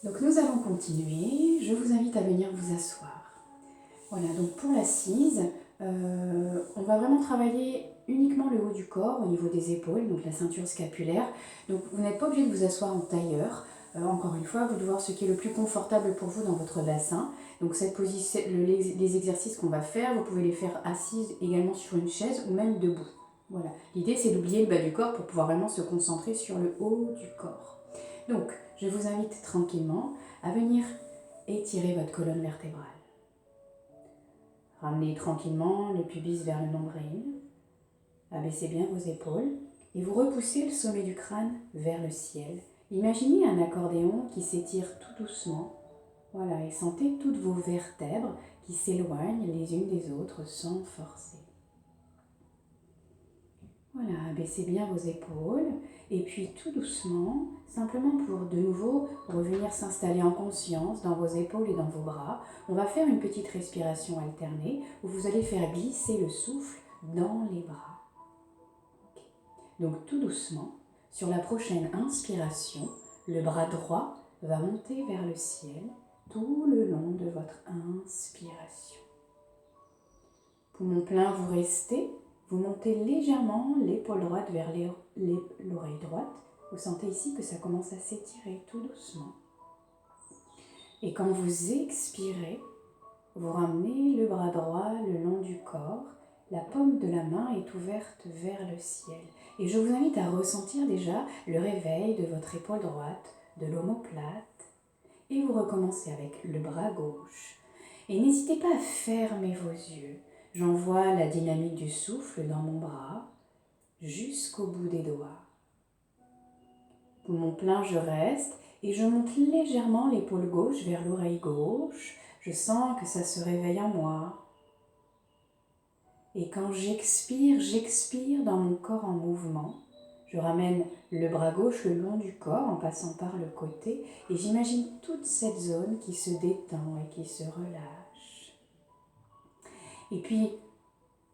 Donc nous allons continuer. Je vous invite à venir vous asseoir. Voilà, donc pour l'assise, on va vraiment travailler uniquement le haut du corps au niveau des épaules, donc la ceinture scapulaire. Donc vous n'êtes pas obligé de vous asseoir en tailleur. Encore une fois, vous devez voir ce qui est le plus confortable pour vous dans votre bassin. Donc cette position, les exercices qu'on va faire, vous pouvez les faire assises également sur une chaise ou même debout. Voilà. L'idée c'est d'oublier le bas du corps pour pouvoir vraiment se concentrer sur le haut du corps. Donc je vous invite tranquillement à venir étirer votre colonne vertébrale. Ramenez tranquillement le pubis vers le nombril, abaissez bien vos épaules et vous repoussez le sommet du crâne vers le ciel. Imaginez un accordéon qui s'étire tout doucement. Voilà, et sentez toutes vos vertèbres qui s'éloignent les unes des autres sans forcer. Voilà, abaissez bien vos épaules et puis tout doucement, simplement pour de nouveau revenir s'installer en conscience dans vos épaules et dans vos bras, on va faire une petite respiration alternée où vous allez faire glisser le souffle dans les bras. Okay. Donc tout doucement, sur la prochaine inspiration, le bras droit va monter vers le ciel tout le long de votre inspiration. Poumon plein, vous restez. Vous montez légèrement l'épaule droite vers l'oreille droite. Vous sentez ici que ça commence à s'étirer tout doucement. Et quand vous expirez, vous ramenez le bras droit le long du corps. La paume de la main est ouverte vers le ciel. Et je vous invite à ressentir déjà le réveil de votre épaule droite, de l'omoplate. Et vous recommencez avec le bras gauche. Et n'hésitez pas à fermer vos yeux. J'envoie la dynamique du souffle dans mon bras jusqu'au bout des doigts. Poumon plein, je reste et je monte légèrement l'épaule gauche vers l'oreille gauche. Je sens que ça se réveille en moi. Et quand j'expire dans mon corps en mouvement. Je ramène le bras gauche le long du corps en passant par le côté et j'imagine toute cette zone qui se détend et qui se relâche. Et puis,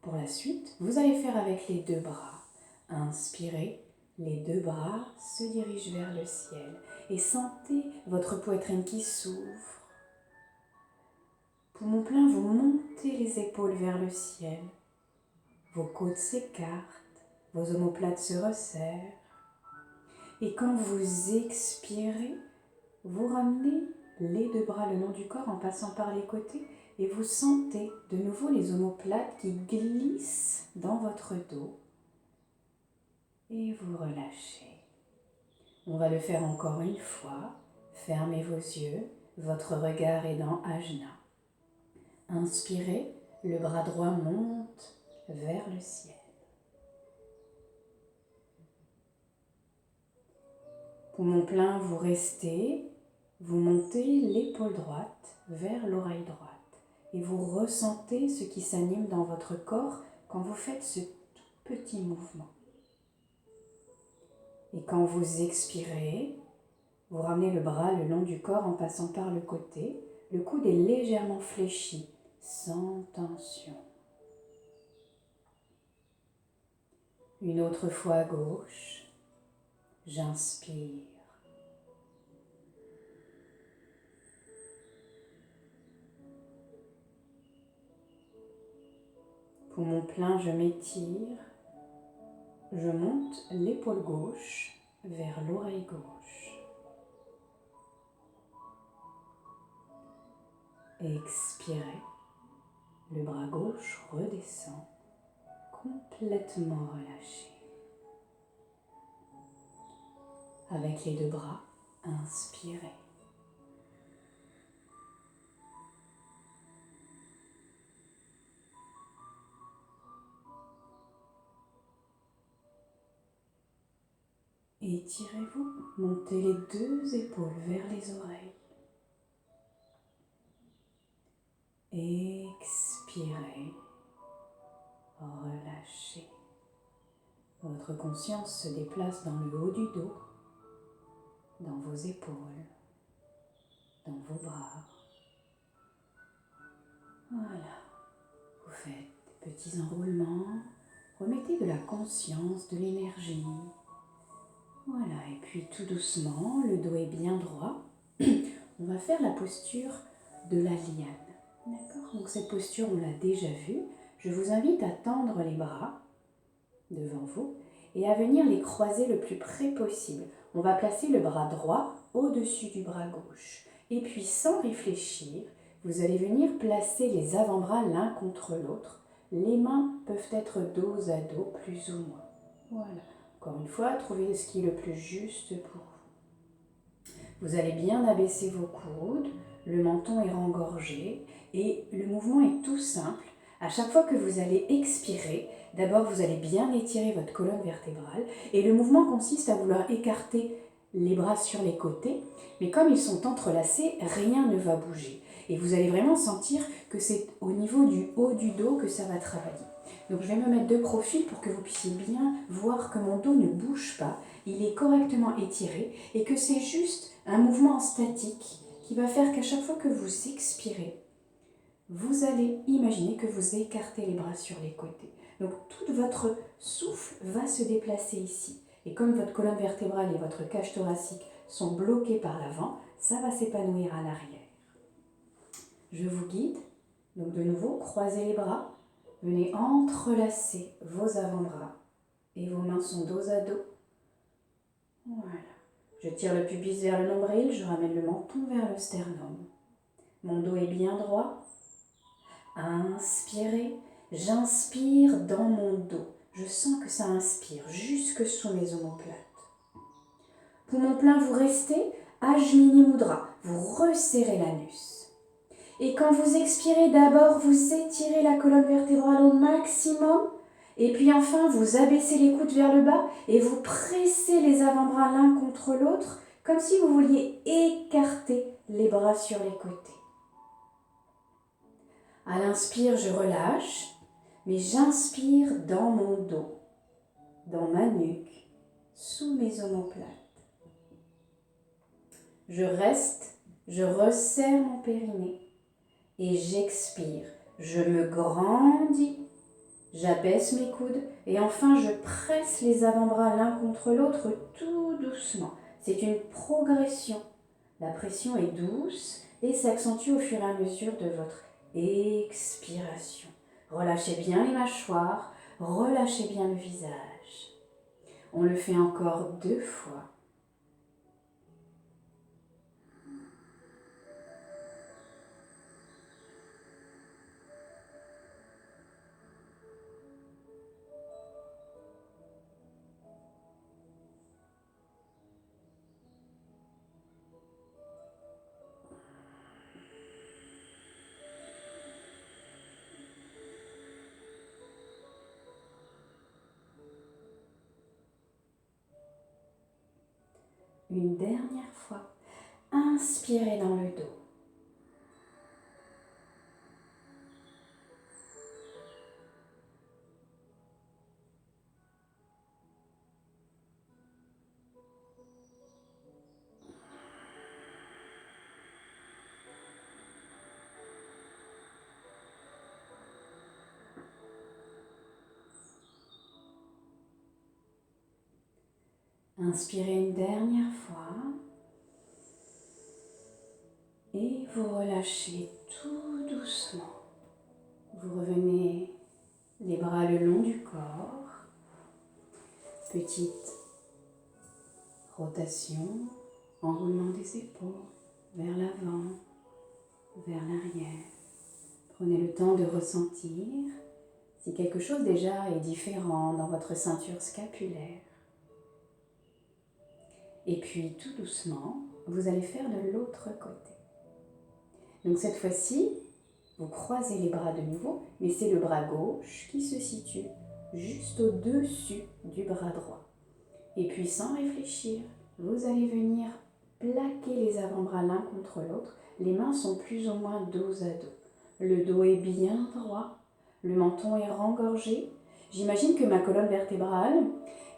pour la suite, vous allez faire avec les deux bras. Inspirez, les deux bras se dirigent vers le ciel et sentez votre poitrine qui s'ouvre. Poumon plein, vous montez les épaules vers le ciel. Vos côtes s'écartent, vos omoplates se resserrent. Et quand vous expirez, vous ramenez les deux bras le long du corps en passant par les côtés et vous sentez de nouveau les omoplates qui glissent dans votre dos et vous relâchez. On va le faire encore une fois. Fermez vos yeux, votre regard est dans Ajna. Inspirez, le bras droit monte vers le ciel. Poumon plein, vous restez, vous montez l'épaule droite vers l'oreille droite et vous ressentez ce qui s'anime dans votre corps quand vous faites ce tout petit mouvement. Et quand vous expirez, vous ramenez le bras le long du corps en passant par le côté. Le coude est légèrement fléchi, sans tension. Une autre fois à gauche, j'inspire. Poumon plein, je m'étire. Je monte l'épaule gauche vers l'oreille gauche. Expirez. Le bras gauche redescend, complètement relâché. Avec les deux bras, inspirez. Étirez-vous, montez les deux épaules vers les oreilles. Expirez, relâchez. Votre conscience se déplace dans le haut du dos, dans vos épaules, dans vos bras. Voilà, vous faites des petits enroulements, remettez de la conscience, de l'énergie. Voilà, et puis tout doucement, le dos est bien droit. faire la posture de la liane. D'accord? Donc cette posture, on l'a déjà vue. Je vous invite à tendre les bras devant vous et à venir les croiser le plus près possible. On va placer le bras droit au-dessus du bras gauche. Et puis sans réfléchir, vous allez venir placer les avant-bras l'un contre l'autre. Les mains peuvent être dos à dos, plus ou moins. Voilà. Encore une fois, trouvez ce qui est le plus juste pour vous. Vous allez bien abaisser vos coudes, le menton est rengorgé et le mouvement est tout simple. À chaque fois que vous allez expirer, d'abord vous allez bien étirer votre colonne vertébrale et le mouvement consiste à vouloir écarter les bras sur les côtés, mais comme ils sont entrelacés, rien ne va bouger. Et vous allez vraiment sentir que c'est au niveau du haut du dos que ça va travailler. Donc je vais me mettre de profil pour que vous puissiez bien voir que mon dos ne bouge pas, il est correctement étiré et que c'est juste un mouvement statique qui va faire qu'à chaque fois que vous expirez, vous allez imaginer que vous écartez les bras sur les côtés. Donc tout votre souffle va se déplacer ici. Et comme votre colonne vertébrale et votre cage thoracique sont bloqués par l'avant, ça va s'épanouir à l'arrière. Je vous guide. Donc de nouveau, croisez les bras. Venez entrelacer vos avant-bras et vos mains sont dos à dos. Voilà. Je tire le pubis vers le nombril, je ramène le menton vers le sternum. Mon dos est bien droit. Inspirez, j'inspire dans mon dos. Je sens que ça inspire jusque sous mes omoplates. Poumon plein, vous restez. Ajni Mudra, vous resserrez l'anus. Et quand vous expirez, d'abord vous étirez la colonne vertébrale au maximum. Et puis enfin, vous abaissez les coudes vers le bas et vous pressez les avant-bras l'un contre l'autre, comme si vous vouliez écarter les bras sur les côtés. À l'inspire, je relâche, mais j'inspire dans mon dos, dans ma nuque, sous mes omoplates. Je reste, je resserre mon périnée et j'expire. Je me grandis, j'abaisse mes coudes et enfin je presse les avant-bras l'un contre l'autre tout doucement. C'est une progression. La pression est douce et s'accentue au fur et à mesure de votre expiration. Relâchez bien les mâchoires, relâchez bien le visage. On le fait encore 2 fois. Une dernière fois. Inspirez dans le dos. Inspirez une dernière fois et vous relâchez tout doucement. Vous revenez les bras le long du corps, petite rotation, enroulement des épaules vers l'avant, vers l'arrière. Prenez le temps de ressentir si quelque chose déjà est différent dans votre ceinture scapulaire. Et puis tout doucement, vous allez faire de l'autre côté. Donc cette fois-ci, vous croisez les bras de nouveau, mais c'est le bras gauche qui se situe juste au-dessus du bras droit. Et puis sans réfléchir, vous allez venir plaquer les avant-bras l'un contre l'autre. Les mains sont plus ou moins dos à dos. Le dos est bien droit, le menton est rengorgé. J'imagine que ma colonne vertébrale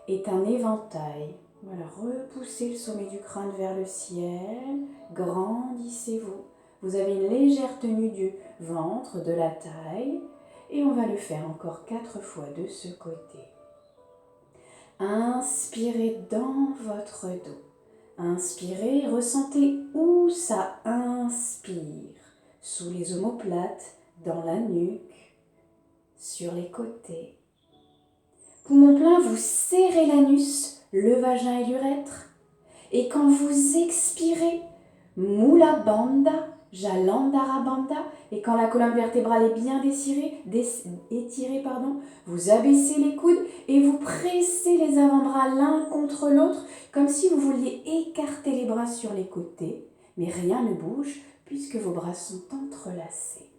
est un éventail. Voilà, repoussez le sommet du crâne vers le ciel, grandissez-vous. Vous avez une légère tenue du ventre, de la taille, et on va le faire encore 4 fois de ce côté. Inspirez dans votre dos. Inspirez, ressentez où ça inspire. Sous les omoplates, dans la nuque, sur les côtés. Poumon plein, vous serrez l'anus, le vagin et l'urètre. Et quand vous expirez, Mula Bandha, Jalandhara Bandha, et quand la colonne vertébrale est bien étirée, vous abaissez les coudes et vous pressez les avant-bras l'un contre l'autre, comme si vous vouliez écarter les bras sur les côtés, mais rien ne bouge puisque vos bras sont entrelacés.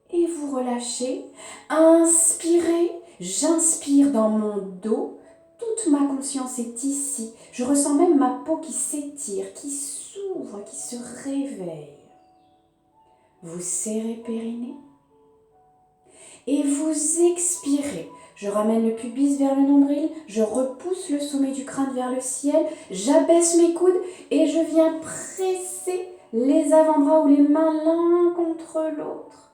Et vous relâchez, inspirez, j'inspire dans mon dos, toute ma conscience est ici, je ressens même ma peau qui s'étire, qui s'ouvre, qui se réveille. Vous serrez périnée et vous expirez. Je ramène le pubis vers le nombril, je repousse le sommet du crâne vers le ciel, j'abaisse mes coudes et je viens presser les avant-bras ou les mains l'un contre l'autre.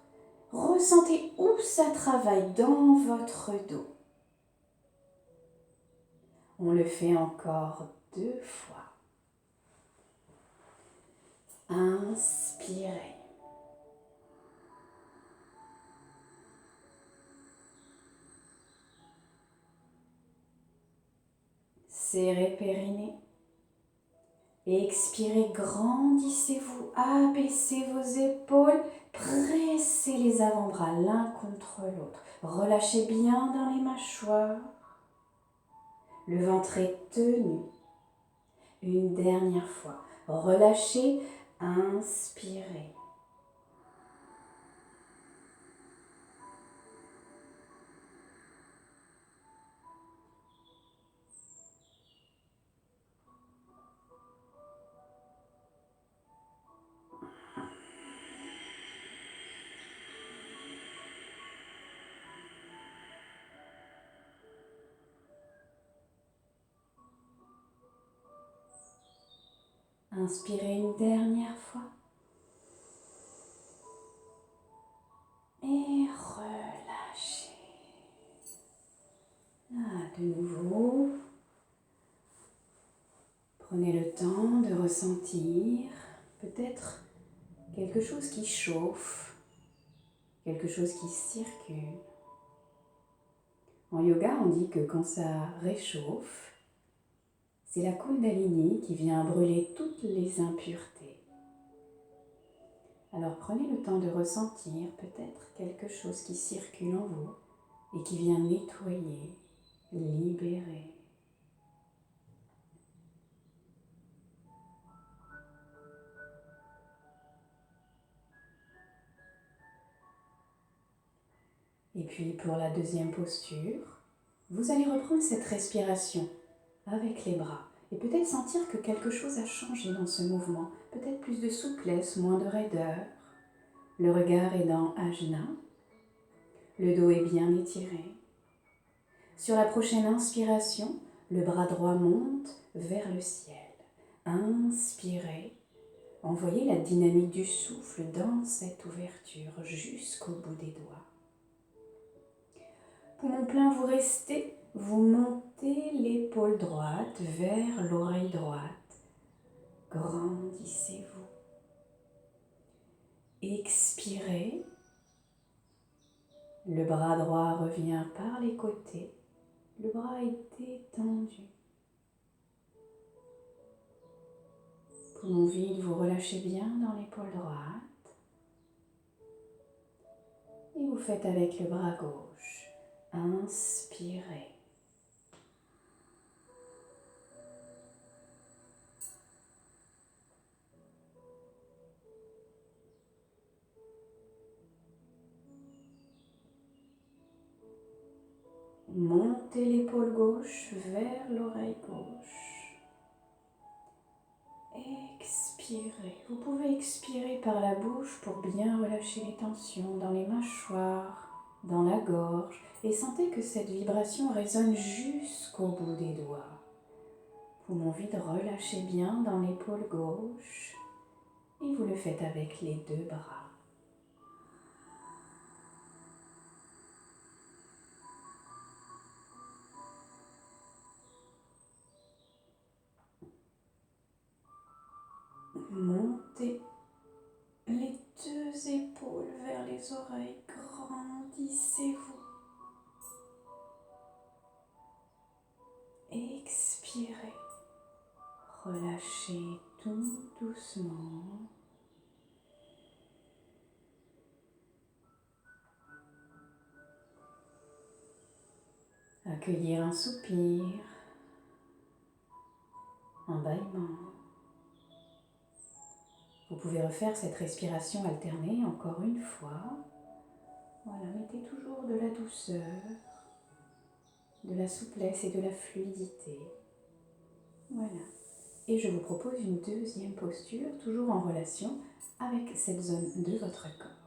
Ressentez où ça travaille dans votre dos. On le fait encore 2 fois. Inspirez. Serrez périnée. Expirez, grandissez-vous, abaissez vos épaules, pressez les avant-bras l'un contre l'autre. Relâchez bien dans les mâchoires. Le ventre est tenu. Une dernière fois. Relâchez, inspirez. Inspirez une dernière fois. Et relâchez. De nouveau, prenez le temps de ressentir peut-être quelque chose qui chauffe, quelque chose qui circule. En yoga, on dit que quand ça réchauffe, c'est la Kundalini qui vient brûler toutes les impuretés. Alors prenez le temps de ressentir peut-être quelque chose qui circule en vous et qui vient nettoyer, libérer. Et puis pour la deuxième posture, vous allez reprendre cette respiration avec les bras et peut-être sentir que quelque chose a changé dans ce mouvement, peut-être plus de souplesse, moins de raideur. Le regard est dans Ajna, le dos est bien étiré. Sur la prochaine inspiration, le bras droit monte vers le ciel. Inspirez, envoyez la dynamique du souffle dans cette ouverture jusqu'au bout des doigts. Poumon plein, vous restez, vous montez l'épaule droite vers l'oreille droite. Grandissez-vous. Expirez. Le bras droit revient par les côtés. Le bras est détendu. Poumon vide, vous relâchez bien dans l'épaule droite. Et vous faites avec le bras gauche. Inspirez. Montez l'épaule gauche vers l'oreille gauche. Expirez. Vous pouvez expirer par la bouche pour bien relâcher les tensions dans les mâchoires, dans la gorge. Et sentez que cette vibration résonne jusqu'au bout des doigts. Poumon vide, relâchez bien dans l'épaule gauche. Et vous le faites avec les 2 bras. Montez les deux épaules vers les oreilles, grandissez-vous. Expirez, relâchez tout doucement. Accueillir un soupir, un bâillement. Vous pouvez refaire cette respiration alternée encore une fois. Voilà, mettez toujours de la douceur, de la souplesse et de la fluidité. Voilà. Et je vous propose une deuxième posture, toujours en relation avec cette zone de votre corps.